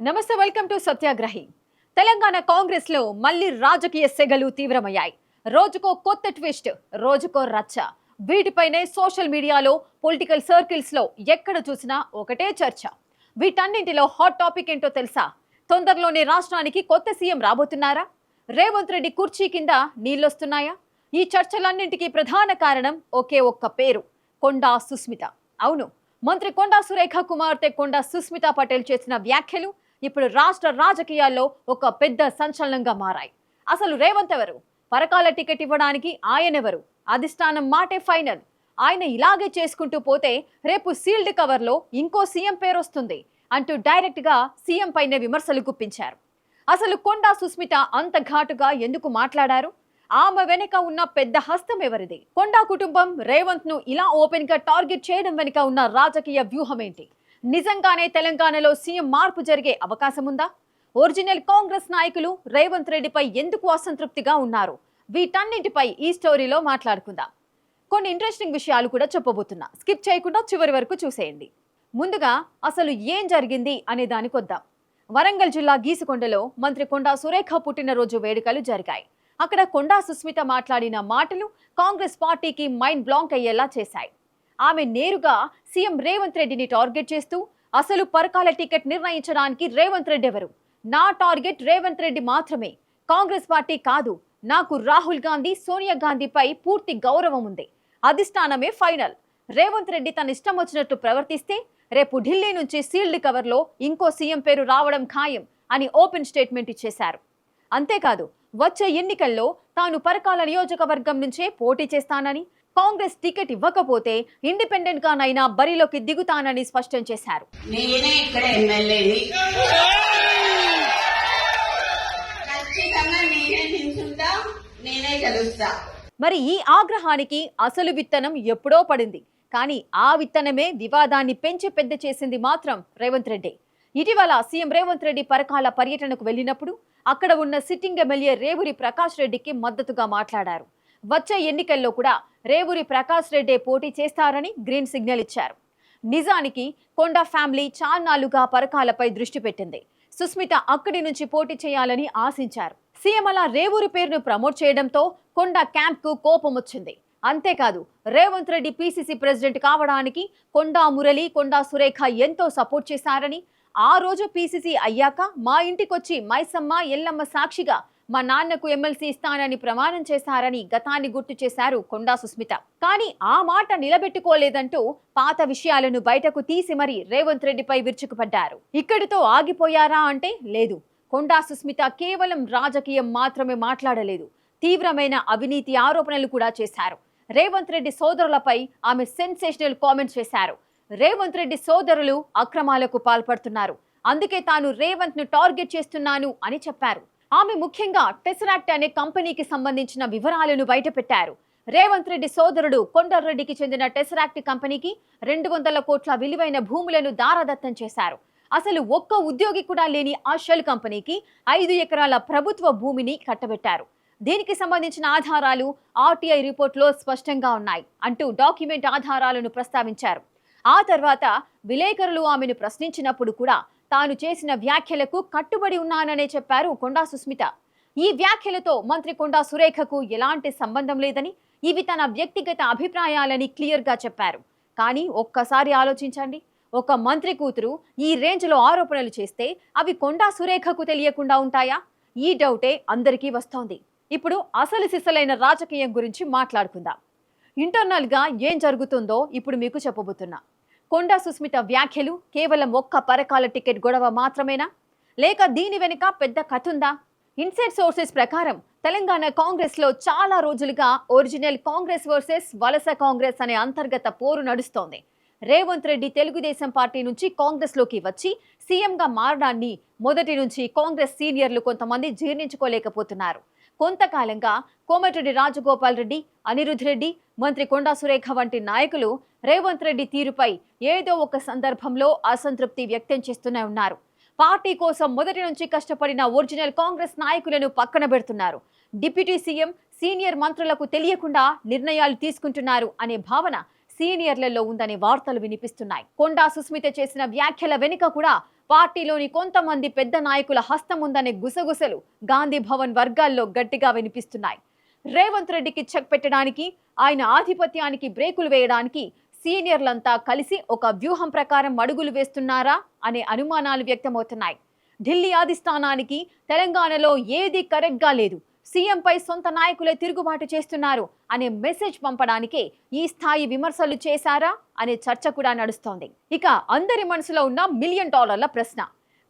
నమస్తే, welcome to సత్యాగ్రహి. Telangana Congress లో మళ్ళీ రాజకీయ సెగలు తీవ్రమయ్యాయి. రోజుకో కొత్త ట్విస్ట్, రోజుకో రచ్చ. వీటిపైనే సోషల్ మీడియాలో, పొలిటికల్ సర్కిల్స్ లో ఎక్కడ చూసినా ఒకటే చర్చ. వీటన్నింటిలో హాట్ టాపిక్ ఏంటో తెలుసా? తొందరలోనే రాష్ట్రానికి కొత్త సీఎం రాబోతున్నారా? రేవంత్ రెడ్డి కుర్చీ కింద నీళ్లొస్తున్నాయా? ఈ చర్చలన్నింటికీ ప్రధాన కారణం ఒకే ఒక్క పేరు, కొండా సుస్మిత. అవును, మంత్రి కొండా సురేఖ కుమార్తె కొండా సుస్మిత పటేల్ చేసిన వ్యాఖ్యలు ఇప్పుడు రాష్ట్ర రాజకీయాల్లో ఒక పెద్ద సంచలనంగా మారాయి. అసలు రేవంత్ ఎవరు? పరకాల టికెట్ ఇవ్వడానికి ఆయనెవరు? అధిష్టానం మాటే ఫైనల్. ఆయన ఇలాగే చేసుకుంటూ పోతే రేపు సీల్డ్ కవర్లో ఇంకో సీఎం పేరు వస్తుంది అంటూ డైరెక్ట్ గా సీఎం పైనే విమర్శలు గుప్పించారు. అసలు కొండా సుస్మిత అంత ఘాటుగా ఎందుకు మాట్లాడారు? ఆమె వెనుక ఉన్న పెద్ద హస్తం ఎవరిది? కొండా కుటుంబం రేవంత్ ను ఇలా ఓపెన్ గా టార్గెట్ చేయడం వెనుక ఉన్న రాజకీయ వ్యూహం ఏంటి? నిజంగానే తెలంగాణలో సీఎం మార్పు జరిగే అవకాశం ఉందా? ఒరిజినల్ కాంగ్రెస్ నాయకులు రేవంత్ రెడ్డిపై ఎందుకు అసంతృప్తిగా ఉన్నారు? వీటన్నింటిపై ఈ స్టోరీలో మాట్లాడుకుందాం. కొన్ని ఇంట్రెస్టింగ్ విషయాలు కూడా చెప్పబోతున్నా, స్కిప్ చేయకుండా చివరి వరకు చూసేయండి. ముందుగా అసలు ఏం జరిగింది అనే దానికొద్దాం. వరంగల్ జిల్లా గీసుకొండలో మంత్రి కొండా సురేఖ పుట్టినరోజు వేడుకలు జరిగాయి. అక్కడ కొండా సుస్మిత మాట్లాడిన మాటలు కాంగ్రెస్ పార్టీకి మైండ్ బ్లాంక్ అయ్యేలా చేశాయి. ఆమె నేరుగా సీఎం రేవంత్ రెడ్డిని టార్గెట్ చేస్తూ, అసలు పరకాల టికెట్ నిర్ణయించడానికి రేవంత్ రెడ్డి ఎవరు? నా టార్గెట్ రేవంత్ రెడ్డి మాత్రమే, కాంగ్రెస్ పార్టీ కాదు. నాకు రాహుల్ గాంధీ, సోనియా గాంధీపై పూర్తి గౌరవం ఉంది. అధిష్టానమే ఫైనల్. రేవంత్ రెడ్డి తన ఇష్టం వచ్చినట్టు ప్రవర్తిస్తే రేపు ఢిల్లీ నుంచి సీల్డ్ కవర్లో ఇంకో సీఎం పేరు రావడం ఖాయం అని ఓపెన్ స్టేట్మెంట్ ఇచ్చేశారు. అంతేకాదు, వచ్చే ఎన్నికల్లో తాను పరకాల నియోజకవర్గం నుంచే పోటీ చేస్తానని, కాంగ్రెస్ టికెట్ ఇవ్వకపోతే ఇండిపెండెంట్ గానైనా బరిలోకి దిగుతానని స్పష్టం చేశారు. మరి ఈ ఆగ్రహానికి అసలు విత్తనం ఎప్పుడో పడింది. కానీ ఆ విత్తనమే వివాదాన్ని పెంచి పెద్ద చేసింది మాత్రం రేవంత్ రెడ్డి. ఇటీవల సీఎం రేవంత్ రెడ్డి పరకాల పర్యటనకు వెళ్లినప్పుడు అక్కడ ఉన్న సిట్టింగ్ ఎమ్మెల్యే రేవూరి ప్రకాష్ రెడ్డికి మద్దతుగా మాట్లాడారు. వచ్చే ఎన్నికల్లో కూడా రేవూరి ప్రకాష్ రెడ్డి పోటీ చేస్తారని గ్రీన్ సిగ్నల్ ఇచ్చారు. నిజానికి కొండా ఫ్యామిలీ చాన్నాళ్లుగా పరకాలపై దృష్టి పెట్టింది. సుస్మిత అక్కడి నుంచి పోటీ చేయాలని ఆశించారు. సీఎం అలా రేవూరి పేరును ప్రమోట్ చేయడంతో కొండా క్యాంప్ కు కోపం వచ్చింది. అంతేకాదు, రేవంత్ రెడ్డి పీసీసీ ప్రెసిడెంట్ కావడానికి కొండా మురళి, కొండా సురేఖ ఎంతో సపోర్ట్ చేశారని, ఆ రోజు పీసీసీ అయ్యాక మా ఇంటికొచ్చి మైసమ్మ, ఎల్లమ్మ సాక్షిగా మా నాన్నకు ఎమ్మెల్సీ ఇస్తానని ప్రమాణం చేశారని గతాన్ని గుర్తు చేశారు కొండా సుస్మిత. కానీ ఆ మాట నిలబెట్టుకోలేదంటూ పాత విషయాలను బయటకు తీసి మరీ రేవంత్ రెడ్డిపై విరుచుకుపడ్డారు. ఇక్కడితో ఆగిపోయారా అంటే లేదు. కొండా సుస్మిత కేవలం రాజకీయం మాత్రమే మాట్లాడలేదు, తీవ్రమైన అవినీతి ఆరోపణలు కూడా చేశారు. రేవంత్ రెడ్డి సోదరులపై ఆమె సెన్సేషనల్ కామెంట్స్ చేశారు. రేవంత్ రెడ్డి సోదరులు అక్రమాలకు పాల్పడుతున్నారు, అందుకే తాను రేవంత్ ను టార్గెట్ చేస్తున్నాను అని చెప్పారు. ఆమె ముఖ్యంగా టెసరాక్ట్ అనే కంపెనీకి సంబంధించిన వివరాలను బయటపెట్టారు. రేవంత్ రెడ్డి సోదరుడు కొండరెడ్డికి చెందిన టెసరాక్ట్ కంపెనీకి 200 కోట్ల విలువైన భూములను దారాదత్తం చేశారు. అసలు ఒక్క ఉద్యోగి కూడా లేని ఆ షెల్ కంపెనీకి 5 ఎకరాల ప్రభుత్వ భూమిని కట్టబెట్టారు. దీనికి సంబంధించిన ఆధారాలు ఆర్టీఐ రిపోర్టులో స్పష్టంగా ఉన్నాయి అంటూ డాక్యుమెంట్ ఆధారాలను ప్రస్తావించారు. ఆ తర్వాత విలేకరులు ఆమెను ప్రశ్నించినప్పుడు కూడా తాను చేసిన వ్యాఖ్యలకు కట్టుబడి ఉన్నాననే చెప్పారు కొండా సుస్మిత. ఈ వ్యాఖ్యలతో మంత్రి కొండా సురేఖకు ఎలాంటి సంబంధం లేదని, ఇవి తన వ్యక్తిగత అభిప్రాయాలని క్లియర్ గా చెప్పారు. కానీ ఒక్కసారి ఆలోచించండి, ఒక మంత్రి కూతురు ఈ రేంజ్ లో ఆరోపణలు చేస్తే అవి కొండా సురేఖకు తెలియకుండా ఉంటాయా? ఈ డౌటే అందరికీ వస్తోంది. ఇప్పుడు అసలు సిసలైన రాజకీయం గురించి మాట్లాడుకుందాం. ఇంటర్నల్ గా ఏం జరుగుతుందో ఇప్పుడు మీకు చెప్పబోతున్నా. కొండా సుస్మిత వ్యాఖ్యలు కేవలం ఒక్క పరకాల టికెట్ గొడవ మాత్రమేనా, లేక దీని వెనుక పెద్ద కథ ఉందా? ఇన్సైడ్ సోర్సెస్ ప్రకారం తెలంగాణ కాంగ్రెస్ లో చాలా రోజులుగా ఒరిజినల్ కాంగ్రెస్ వర్సెస్ వలస కాంగ్రెస్ అనే అంతర్గత పోరు నడుస్తోంది. రేవంత్ రెడ్డి తెలుగుదేశం పార్టీ నుంచి కాంగ్రెస్ లోకి వచ్చి సీఎం గా మారడాన్ని మొదటి నుంచి కాంగ్రెస్ సీనియర్లు కొంతమంది జీర్ణించుకోలేకపోతున్నారు. కొంతకాలంగా కోమటిరెడ్డి రాజగోపాల్ రెడ్డి, అనిరుద్ రెడ్డి, మంత్రి కొండా సురేఖ వంటి నాయకులు రేవంత్ రెడ్డి తీరుపై ఏదో ఒక సందర్భంలో అసంతృప్తి వ్యక్తం చేస్తూనే ఉన్నారు. పార్టీ కోసం మొదటి నుంచి కష్టపడిన ఒరిజినల్ కాంగ్రెస్ నాయకులను పక్కన పెడుతున్నారు. డిప్యూటీ సీఎం, సీనియర్ మంత్రులకు తెలియకుండా నిర్ణయాలు తీసుకుంటున్నారు అనే భావన సీనియర్లలో ఉందనే వార్తలు వినిపిస్తున్నాయి. కొండా సుస్మిత చేసిన వ్యాఖ్యల వెనుక కూడా పార్టీలోని కొంతమంది పెద్ద నాయకుల హస్తం ఉందనే గుసగుసలు గాంధీ భవన్ వర్గాల్లో గట్టిగా వినిపిస్తున్నాయి. రేవంత్ రెడ్డికి చెక్ పెట్టడానికి, ఆయన ఆధిపత్యానికి బ్రేకులు వేయడానికి సీనియర్లంతా కలిసి ఒక వ్యూహం ప్రకారం అడుగులు వేస్తున్నారా అనే అనుమానాలు వ్యక్తమవుతున్నాయి. ఢిల్లీ అధిష్టానానికి తెలంగాణలో ఏది కరెక్ట్గా లేదు, సీఎంపై సొంత నాయకులే తిరుగుబాటు చేస్తున్నారు అనే మెసేజ్ పంపడానికే ఈ స్థాయి విమర్శలు చేశారా అనే చర్చ కూడా నడుస్తోంది. ఇక అందరి మనసులో ఉన్న $1 మిలియన్ ప్రశ్న,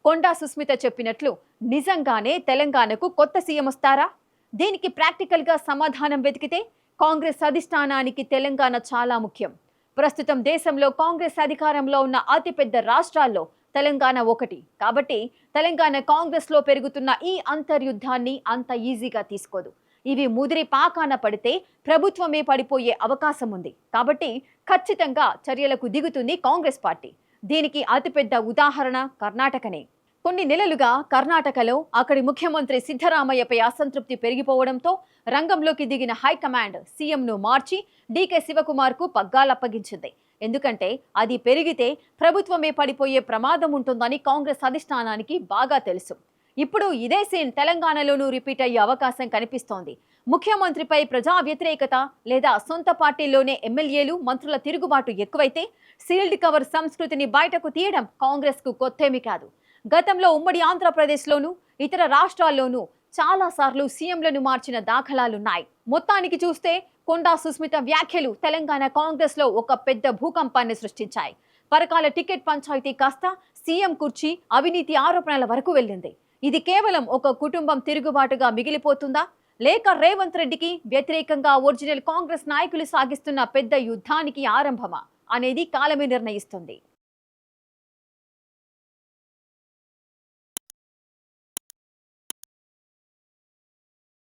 కొండా సుస్మిత చెప్పినట్లు నిజంగానే తెలంగాణకు కొత్త సీఎం వస్తారా? దీనికి ప్రాక్టికల్ గా సమాధానం వెతికితే కాంగ్రెస్ అధిష్టానానికి తెలంగాణ చాలా ముఖ్యం. ప్రస్తుతం దేశంలో కాంగ్రెస్ అధికారంలో ఉన్న అతిపెద్ద రాష్ట్రాల్లో తెలంగాణ ఒకటి. కాబట్టి తెలంగాణ కాంగ్రెస్ లో పెరుగుతున్న ఈ అంతర్యుద్ధాన్ని అంత ఈజీగా తీసుకోదు. ఇవి ముదిరి పాకాన పడితే ప్రభుత్వమే పడిపోయే అవకాశం ఉంది. కాబట్టి ఖచ్చితంగా చర్యలకు దిగుతుంది కాంగ్రెస్ పార్టీ. దీనికి అతిపెద్ద ఉదాహరణ కర్ణాటకనే. కొన్ని నెలలుగా కర్ణాటకలో అక్కడి ముఖ్యమంత్రి సిద్ధరామయ్యపై అసంతృప్తి పెరిగిపోవడంతో రంగంలోకి దిగిన హైకమాండ్ సీఎంను మార్చి డీకే శివకుమార్కు పగ్గాలప్పగించింది. ఎందుకంటే అది పెరిగితే ప్రభుత్వమే పడిపోయే ప్రమాదం ఉంటుందని కాంగ్రెస్ అధిష్టానానికి బాగా తెలుసు. ఇప్పుడు ఇదే సీన్ తెలంగాణలోనూ రిపీట్ అయ్యే అవకాశం కనిపిస్తోంది. ముఖ్యమంత్రిపై ప్రజా వ్యతిరేకత లేదా సొంత పార్టీలోనే ఎమ్మెల్యేలు, మంత్రుల తిరుగుబాటు ఎక్కువైతే సీల్డ్ కవర్ సంస్కృతిని బయటకు తీయడం కాంగ్రెస్కు కొత్తేమీ కాదు. గతంలో ఉమ్మడి ఆంధ్రప్రదేశ్లోనూ ఇతర రాష్ట్రాల్లోనూ చాలాసార్లు సీఎంలను మార్చిన దాఖలాలున్నాయి. మొత్తానికి చూస్తే కొండా సుస్మిత వ్యాఖ్యలు తెలంగాణ కాంగ్రెస్ లో ఒక పెద్ద భూకంపాన్ని సృష్టించాయి. పరకాల టికెట్ పంచాయతీ కాస్త సీఎం కుర్చీ అవినీతి ఆరోపణల వరకు వెళ్ళింది. ఇది కేవలం ఒక కుటుంబం తిరుగుబాటుగా మిగిలిపోతుందా, లేక రేవంత్ రెడ్డికి వ్యతిరేకంగా ఒరిజినల్ కాంగ్రెస్ నాయకులు సాగిస్తున్న పెద్ద యుద్ధానికి ఆరంభమా అనేది కాలమే నిర్ణయిస్తుంది.